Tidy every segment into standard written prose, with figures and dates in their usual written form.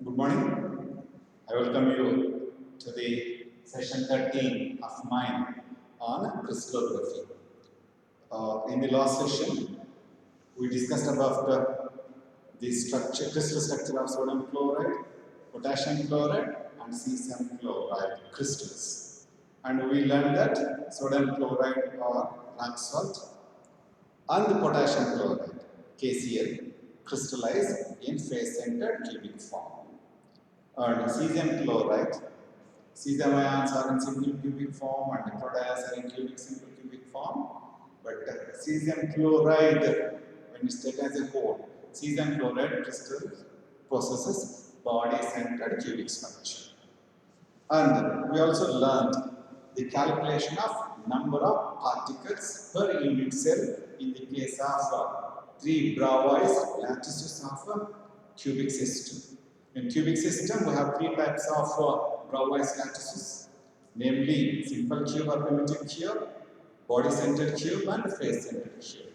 Good morning. I welcome you to the session 13 of mine on crystallography. In the last session, we discussed about the crystal structure of sodium chloride, potassium chloride, and cesium chloride crystals. And we learned that sodium chloride or rock salt and the potassium chloride, KCl, crystallize in face-centered cubic form. And cesium chloride, cesium ions are in single cubic form and protions are in single cubic form. But cesium chloride, when it's taken as a whole, cesium chloride crystal possesses body-centered cubic structure. And we also learned the calculation of number of particles per unit cell in the case of 3 Bravais lattices of a cubic system. In cubic system, we have 3 types of Bravais lattices, namely simple cube or primitive cube, body-centered cube, and face-centered cube.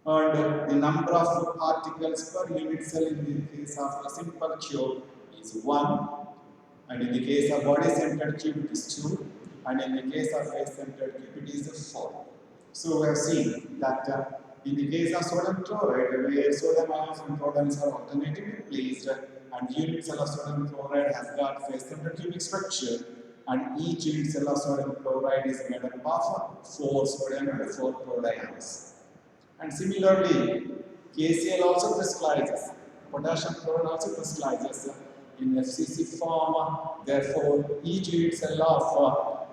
And the number of particles per unit cell in the case of a simple cube is 1, and in the case of body-centered cube it is 2, and in the case of face-centered cube it is 4. So we have seen that in the case of sodium chloride, where sodium ions and protons are alternatively placed, and unit cell of sodium chloride has got face-centered cubic structure, and each unit cell of sodium chloride is made up of 4 sodium and 4 protions. And similarly, KCl also crystallizes, potassium chloride also crystallizes in FCC form. Therefore, each unit cell of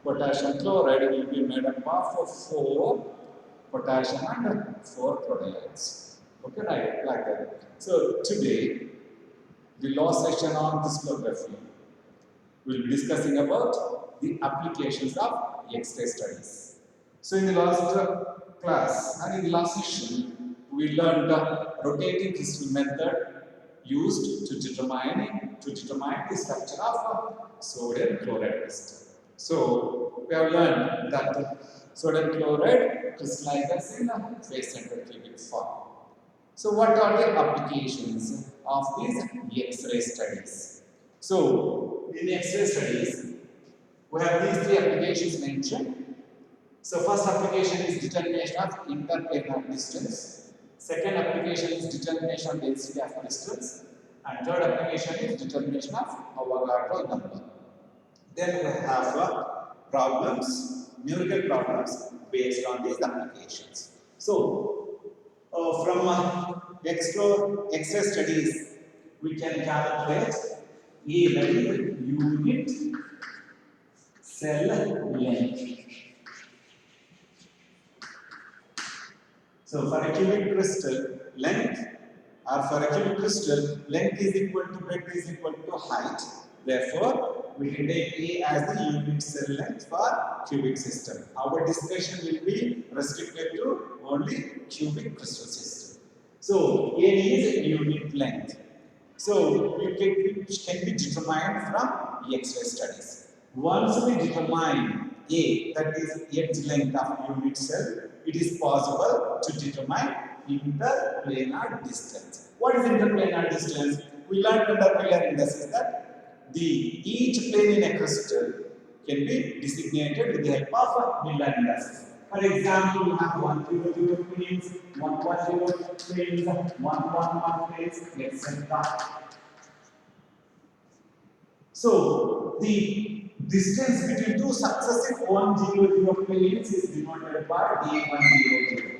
potassium chloride will be made up of 4 potassium and 4 protions. Okay, right, like that. So today, the last session on crystallography, we'll be discussing about the applications of X-ray studies. So in the last class and in the last session, we learned the rotating crystal method used to determine the structure of sodium chloride crystal. So we have learned that sodium chloride crystallizes in a face-centered cubic form. So what are the applications of these X-ray studies? So in X-ray studies, we have these 3 applications mentioned. So first application is determination of interplanar distance. Second application is determination of density of crystals. And third application is determination of Avogadro number. Then we have problems, numerical problems based on these applications. So from X-ray studies, we can calculate A, that is unit cell length. So for a cubic crystal, length is equal to breadth is equal to height. Therefore, we can take A as the unit cell length for cubic system. Our discussion will be restricted to only cubic crystal system. So A is unit length. So which can be determined from X-ray studies. Once we determine A, that is edge length of unit cell, it is possible to determine interplanar distance. What is interplanar distance? We learned under Miller indices that each plane in a crystal can be designated with the help of Miller indices. For example, you have 100 planes, 110 planes, 111 planes, etc. So the distance between 2 successive 100 planes is denoted by D100.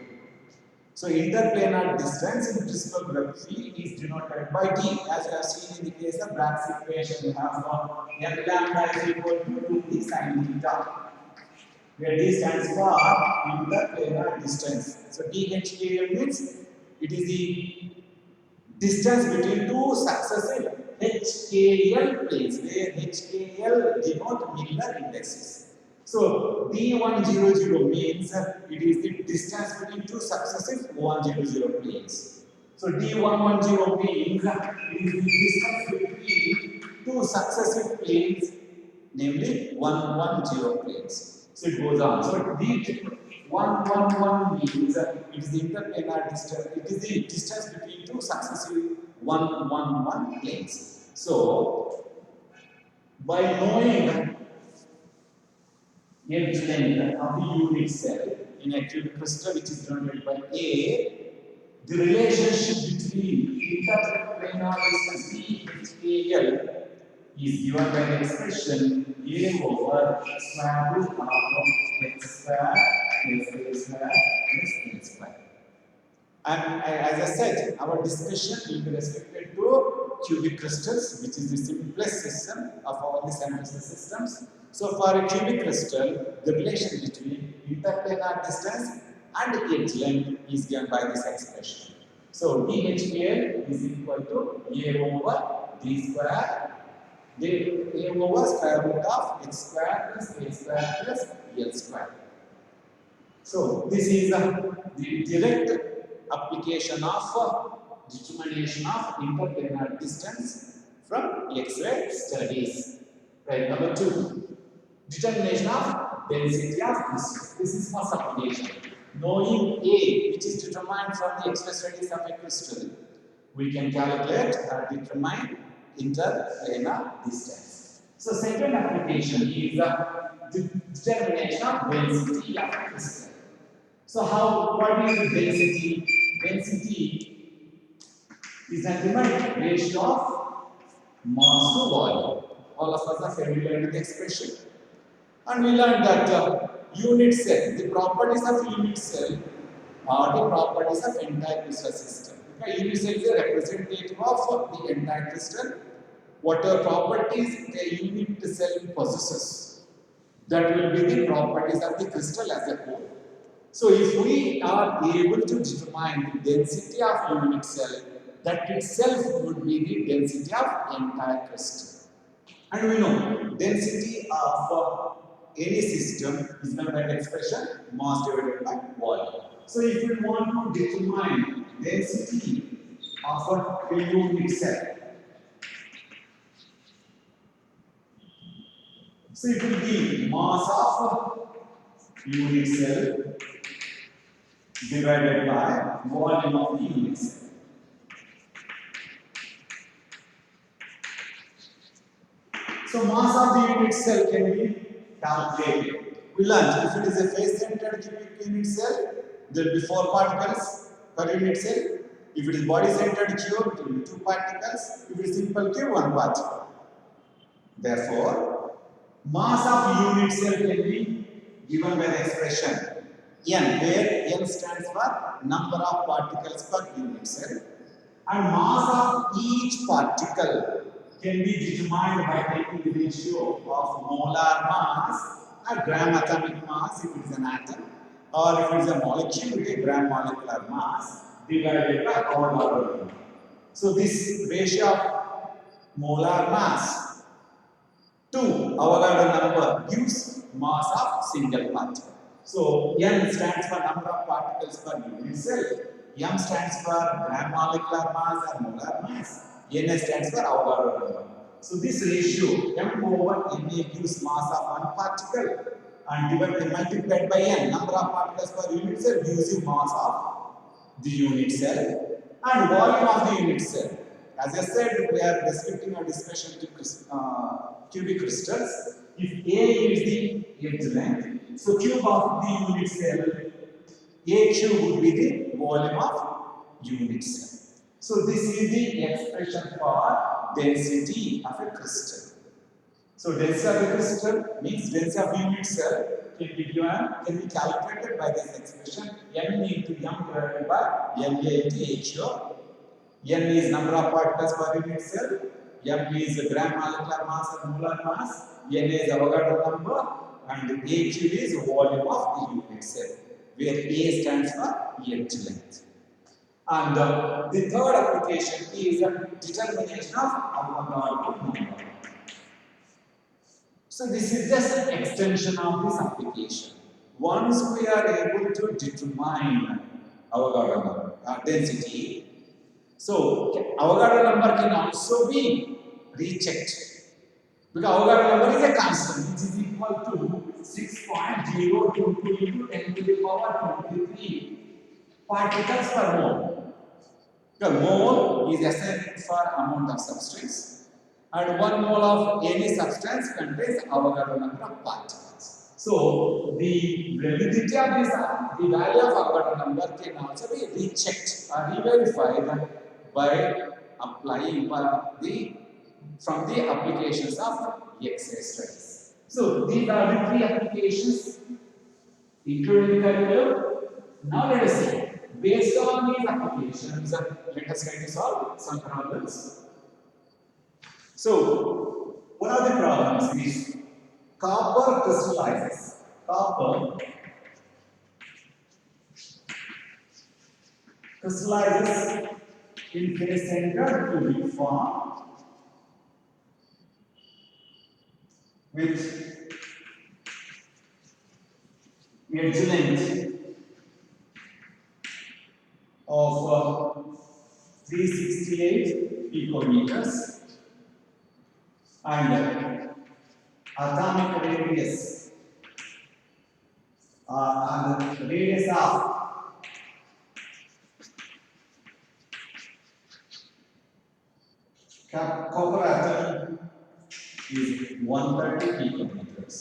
So interplanar distance in crystallography is denoted by D, as we have seen in the case of Bragg's equation. We have m lambda is equal to 2d sin theta, where D stands for interplanar distance. So DHKL means it is the distance between 2 successive HKL planes, where HKL denote Miller indices. So D100 means it is the distance between 2 successive 100 planes. So D110 means it is the distance between 2 successive planes, namely 110 planes. So it goes on. So D111 means it is the interplanar distance. It is the distance between 2 successive 1 planes. So by knowing edge length of the unit cell in a cubic crystal which is denoted by A, the relationship between interplanar distance DHAL is given by the expression A over square root of x square plus a square plus a square. And as I said, our discussion will be restricted to cubic crystals, which is the simplest system of all the scientific systems. So for a cubic crystal, the relation between interplanar distance and edge length is given by this expression. So DHPL is equal to A over D square, A over square root of x square plus a square plus L square. So this is the direct application of determination of interplanar distance from X-ray studies. Right, number 2, determination of density of crystals. This is first application. Knowing A, which is determined from the X-ray studies of a crystal, we can calculate or determine interplanar distance. So second application is the determination of density of a crystal. So what is the density? Density is a numeric ratio of mass to volume. All of us are familiar with the expression. And we learned that unit cell, the properties of unit cell are the properties of entire crystal system. Okay? Unit cell is a representative of the entire crystal. Whatever properties the unit cell possesses, that will be the properties of the crystal as a whole. So if we are able to determine the density of unit cell, that itself would be the density of entire crystal. And we know density of any system is given by the expression mass divided by volume. So if we want to determine density of a unit cell, so it will be mass of unit cell divided by volume of the unit cell. So mass of the unit cell can be calculated. We learned if it is a face-centered cubic unit cell, there will be 4 particles per unit cell. If it is body-centered cube, there will be 2 particles. If it is simple cube, 1 particle. Therefore, mass of unit cell can be given by the expression N, where N stands for number of particles per unit cell, and mass of each particle can be determined by taking the ratio of molar mass or gram atomic mass if it is an atom, or if it is a molecule with a gram molecular mass divided by Avogadro number. So this ratio of molar mass to Avogadro number gives mass of single particle. So N stands for number of particles per unit cell, M stands for gram molecular mass or molar mass, Na stands for Avogadro number. So this ratio M over Na gives mass of one particle, and multiplied by N, number of particles per unit cell, gives you mass of the unit cell and volume of the unit cell. As I said, we are restricting our discussion to cubic crystals. If A is the edge length, so cube of the unit cell, A cube would be the volume of unit cell. So this is the expression for density of a crystal. So density of a crystal means density of unit cell can be calculated by this expression N into M divided by Na into HO. N is number of particles per unit cell, M is gram molecular mass or molar mass, Na is Avogadro number, and HU is volume of the unit cell, where A stands for edge length. And the third application is a determination of Avogadro number. So this is just an extension of this application. Once we are able to determine Avogadro number, density, so Avogadro number can also be rechecked. Because Avogadro number is a constant, which is equal to 6.022 into 10 to the power 23 particles per mole. The mole is SI for amount of substance, and 1 mole of any substance contains Avogadro number of particles. So the validity of this, the value of Avogadro number can also be rechecked or re-verified by applying from the applications of X-ray studies. So these are the 3 applications including the curriculum. Now let us see. Based on these applications, let us try to solve some problems. So, one of the problems is copper crystallizes. Copper crystallizes in face-centered cubic form with edge length of 368 picometers and atomic radius and the radius of copper atom is 130 picometers.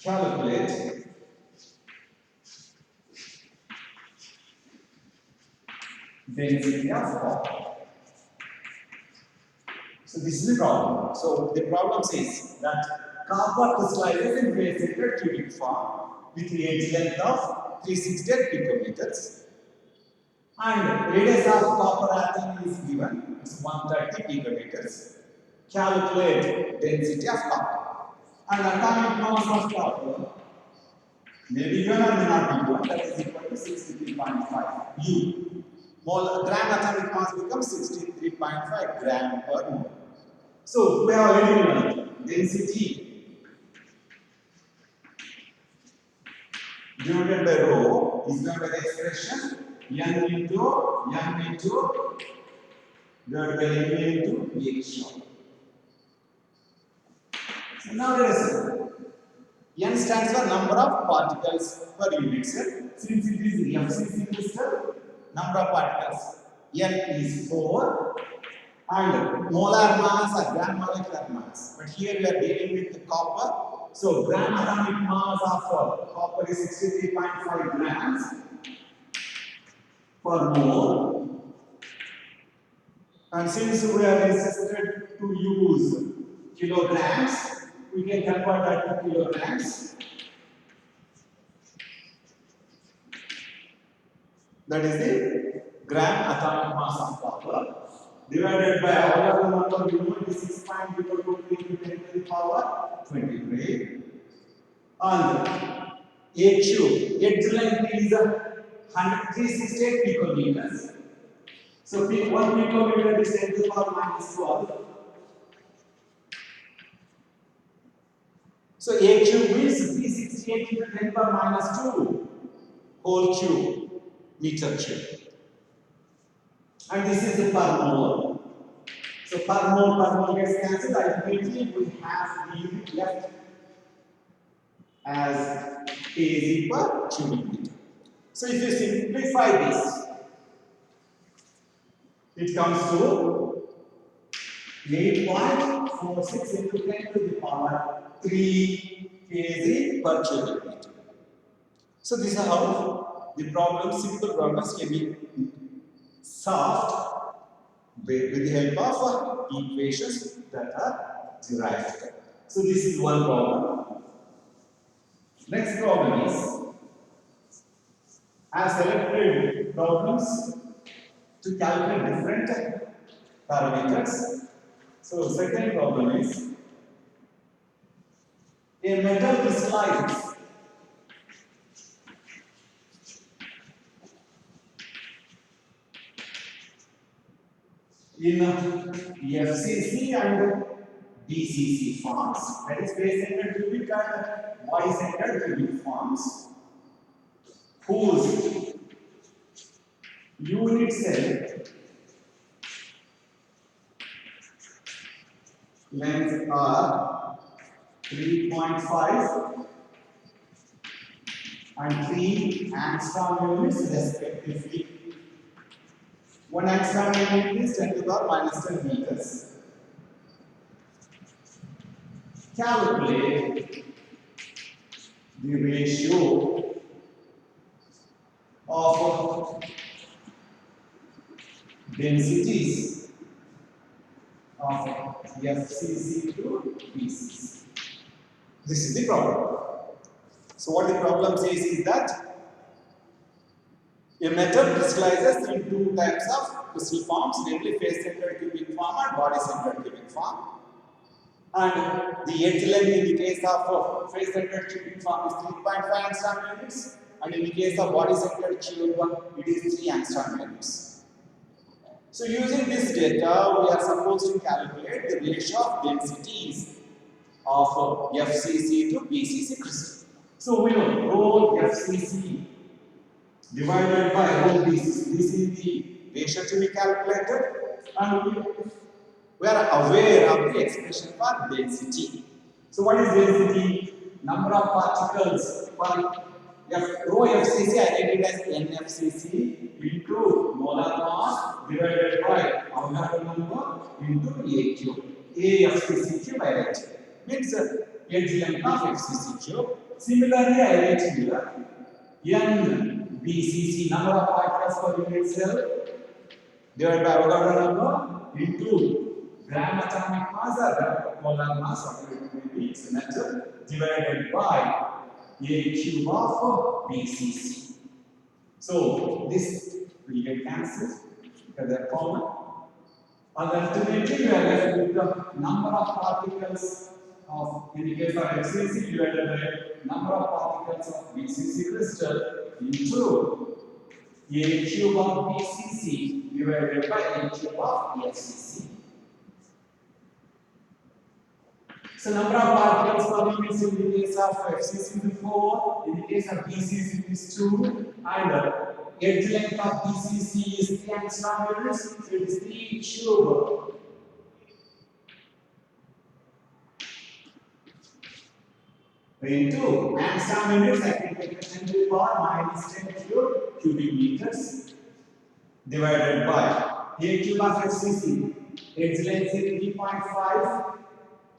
Calculate density of copper. So this is the problem. So the problem says that copper crystallizes in face-centered cubic form with the edge length of 368 picometers, and radius of copper atom is given, it's 130 picometers. Calculate density of copper. And atomic mass of copper may be given or may not be given, that is equal to 63.5 U. Gram atomic mass becomes 63.5 gram per mole. So we have already learned density denoted by rho is given by the expression n into divided by m into h. So now let us see. N stands for number of particles per unit cell. Since it is FCC crystal, number of particles N is 4 and molar mass or gram molecular mass. But here we are dealing with the copper. So gram atomic mass of copper is 63.5 grams per mole. And since we are insisted to use kilograms, we can convert that to kilograms. That is the gram atomic mass of copper divided by Avogadro number, we know it is 6.023 into 10 to the power 23. And HU, edge length is 368 picometers. So 1 picometer is 10 to the power minus 12. So A cube means 368 into 10 power minus 2 whole cube, meter cube. And this is the per mole. So per mole gets cancelled. Ultimately, we have the unit left as kg per cubic meter. So if you simplify this, it comes to 8.46 into 10 to the power 3 kg per cubic meter. So this is how the problem, simple problems can be solved with the help of equations that are derived. So this is one problem. Next problem is, I have selected problems to calculate different parameters. So second problem is, a metal crystallizes in FCC and BCC forms, that is base-centered cubic and Y-centered cubic forms, whose unit cell lengths are 3.5 and 3 angstrom units respectively. 1 angstrom unit is 10 to the power minus 10 meters. Calculate the ratio of densities of FCC to BCC. This is the problem. So what the problem says is that a metal crystallizes in two types of crystal forms, namely face-centered cubic form and body-centered cubic form. And the edge length in the case of face-centered cubic form is 3.5 angstrom units, and in the case of body-centered cube, it is 3 angstrom units. So using this data, we are supposed to calculate the ratio of densities of FCC to BCC crystal. So we know rho FCC divided by rho BCC. This is the ratio to be calculated, and we are aware of the expression for density. So what is density? Number of particles per rho FCC I get it as NFCC into molar mass divided by Avogadro number into AQ. AFCC cube I write. Means edge length of FCC cube. Similarly, I write here NBCC number of particles per unit cell divided by Avogadro number into gram atomic mass or molar mass, whatever it may be, it's metal, divided by A cube of BCC. So this will get cancelled because they are common. And ultimately, we are left with the number of particles of, in the case of FCC, divided by number of particles of BCC crystal into A cube of BCC divided by A cube of FCC. So number of particles per unit in the case of FCC is 4, in the case of BCC is 2, and edge length of BCC is 3 angstrom units, so it is 3 cube into angstrom units. I can take 10 to the power minus 10 cube cubic meters divided by A cube of FCC. Edge length is 3.5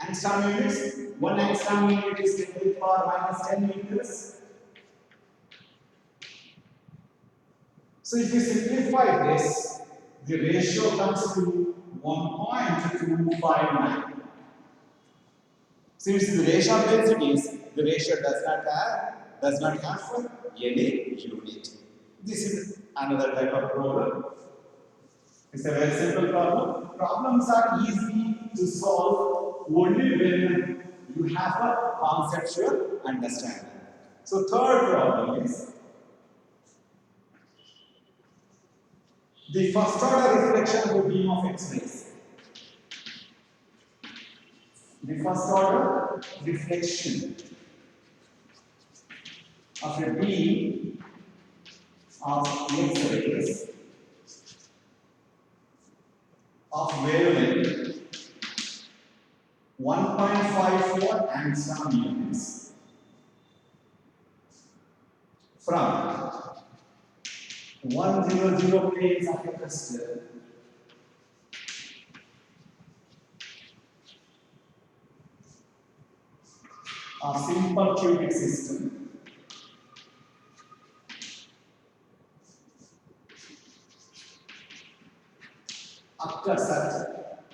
angstrom units. 1 angstrom unit is 10 to the power minus 10 meters. So if you simplify this, the ratio comes to 1.259. Since the ratio of densities, the ratio does not have any unit. This is another type of problem. It's a very simple problem. Problems are easy to solve only when you have a conceptual understanding. So third problem is the first order reflection of a beam of X-rays. The first order reflection of a beam of X-rays of wavelength 1.54 angstrom units from 100 planes of a crystal of simple cubic system occurs at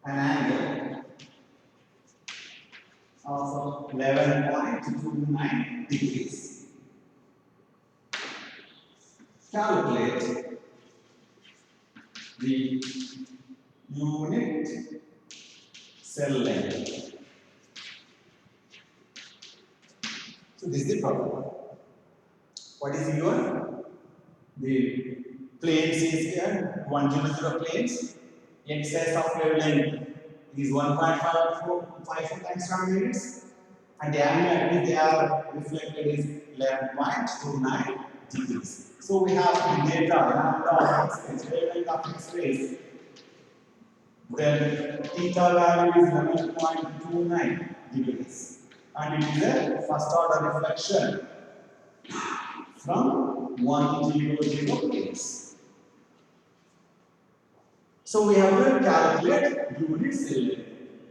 an angle of 11.29 degrees. Calculate the unit cell length. So this is the problem. What is given? The planes is here, 100 planes. Excess of wavelength is 1.54 angstrom units, and the angle they are reflected is 11.29 degrees. So we have the data lambda of X-rays, wavelength of X-rays. Then theta value is 11.29 degrees, and it is a first order reflection from 100 planes. So we have to calculate unit cell length.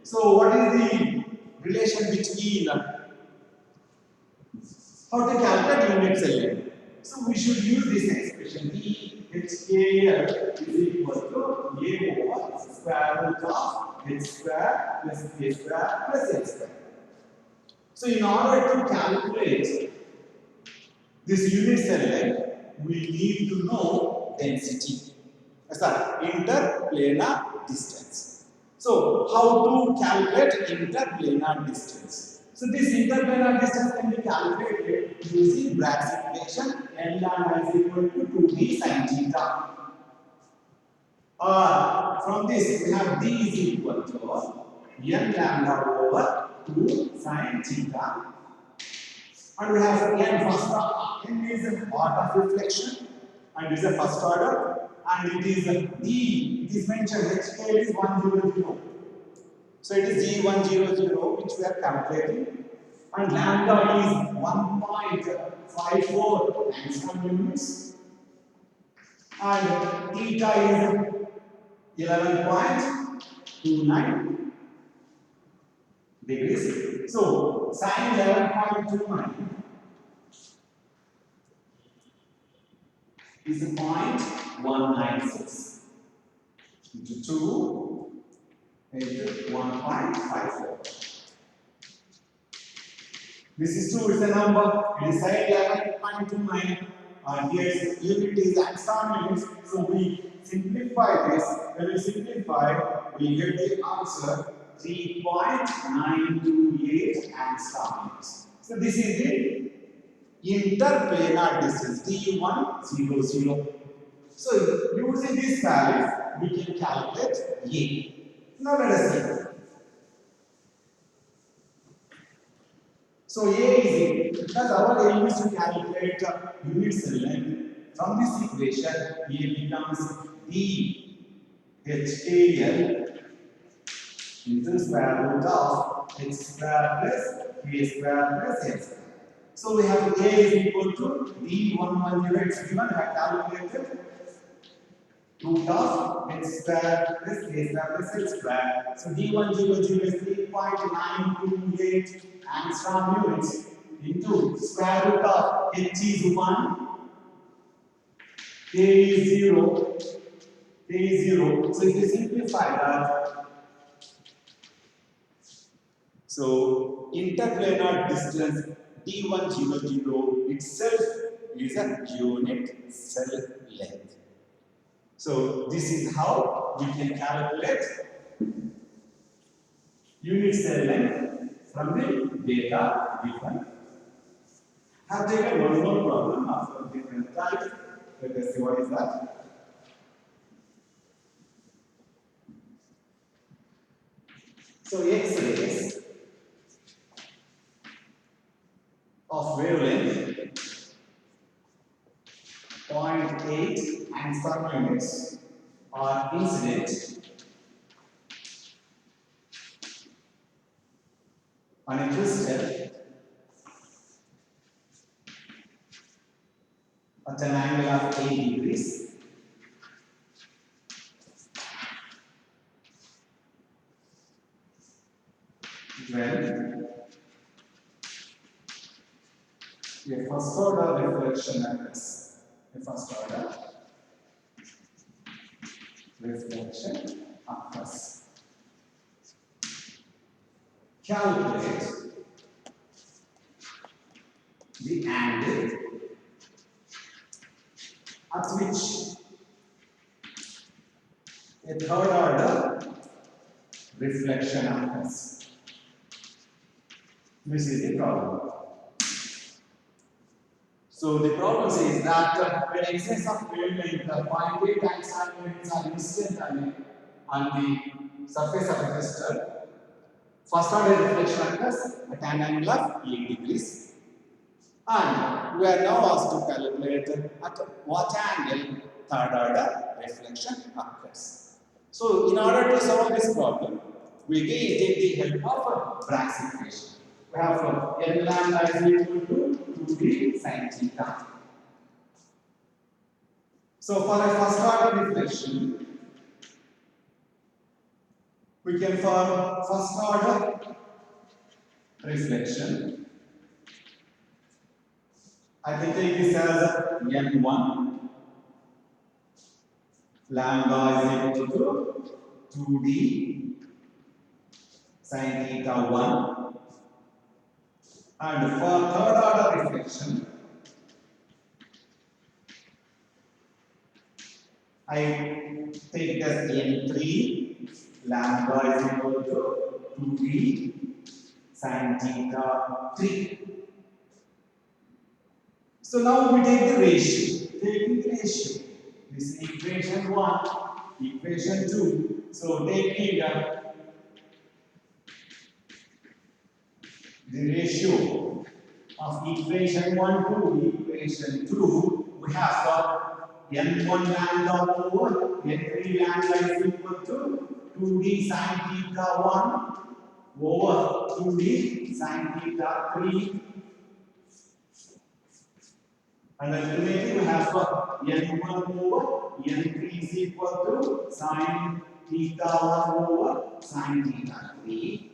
So what is the relation between how to calculate unit cell length? So we should use this expression DHKL is equal to A over square root of H square plus K square plus H square. So in order to calculate this unit cell length, we need to know density. Interplanar distance. So how to calculate interplanar distance? So this interplanar distance can be calculated using Bragg's equation n lambda is equal to 2d sin theta. From this we have d is equal to n lambda over 2 sin theta. And we have n first order. N is an order of reflection and is a first order. And it is D, it is mentioned HK is 100. So it is G100 which we are calculating. And lambda is 1.54 angstrom units. And theta is 11.29 degrees. So sin 11.29 is 0.196 into 2 into 1.54. This is 2, it's a number. It is sin 11.29. Here unit is angstrom units. So we simplify this. When we simplify, we get the answer 3.928 angstrom units. So this is the interplanar distance D100. So using this value, we can calculate A. Now let us see. So A is because our aim is to calculate unit cell length. From this equation, A becomes DHKL into square root of H square plus K square plus H square. So we have A is equal to D110 x given. I have calculated root of H square plus K square plus H square. So D100 is 3.928 angstrom units into square root of H is 1, K is 0, K is 0. So if you simplify that, so interplanar distance D100 itself is a unit cell length. So this is how we can calculate unit cell length from the data given. Have taken one more problem of a different type. Let us see what is that. So X-rays of wavelength 0.8 angstrom units are incident on a crystal at an angle of 8 degrees. When a first order reflection occurs. A first order reflection occurs. Calculate the angle at which a third order reflection occurs. This is the problem. So the problem says that when excess of wavelength 0.8 angstrom units are incident on the surface of a crystal, first order reflection occurs at an angle of 8 degrees. And we are now asked to calculate at what angle third order reflection occurs. So in order to solve this problem, we take the help of Bragg's equation. We we have n lambda is equal to 2d sin theta. So for a first order reflection, we can for first order reflection, I can take this as n1 lambda is equal to 2d sin theta 1, and for third order reflection, I take as n3 lambda is equal to 2d sin theta 3. So now we take the ratio. Taking the ratio. This is equation 1, equation 2. So taking the ratio of equation 1 to equation 2, we have got n1 lambda over n3 lambda is equal to 2d sin theta 1 over 2d sin theta 3. And ultimately we have got n1 over n3 is equal to sin theta 1 over sin theta 3.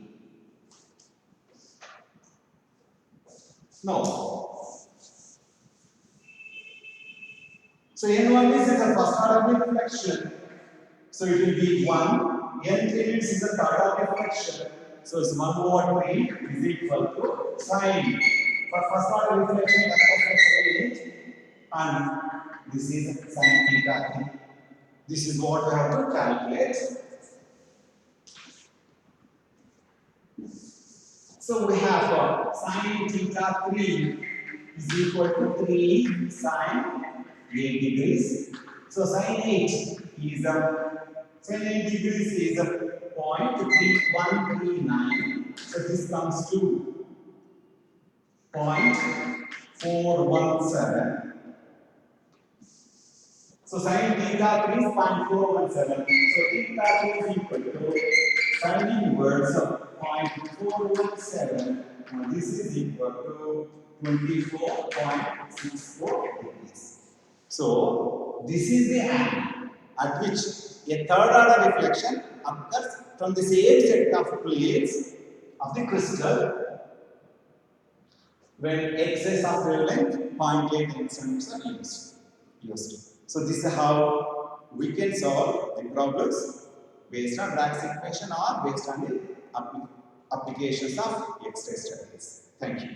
No. So n1 is the first order reflection. So it will be 1. n3 is the third order reflection. So it's 1 over 3 is equal to sin. For first order reflection, and this is sin theta 3. This is what we have to calculate. So we have got sin theta 3 is equal to 3 sin 8 degrees. So sin 8 is sin 8 degrees is 0.3139. So this comes to 0.417. So sin theta 3 is 0.417. So theta 3 is equal to sin inverse of 0.417. Now this is equal to 24.64 degrees. So this is the angle at which a third order reflection occurs from the same set of plates of the crystal when excess of wavelength 0.8 centimeters are used. So this is how we can solve the problems based on Bragg's equation or based on the applications of X-ray studies. Thank you.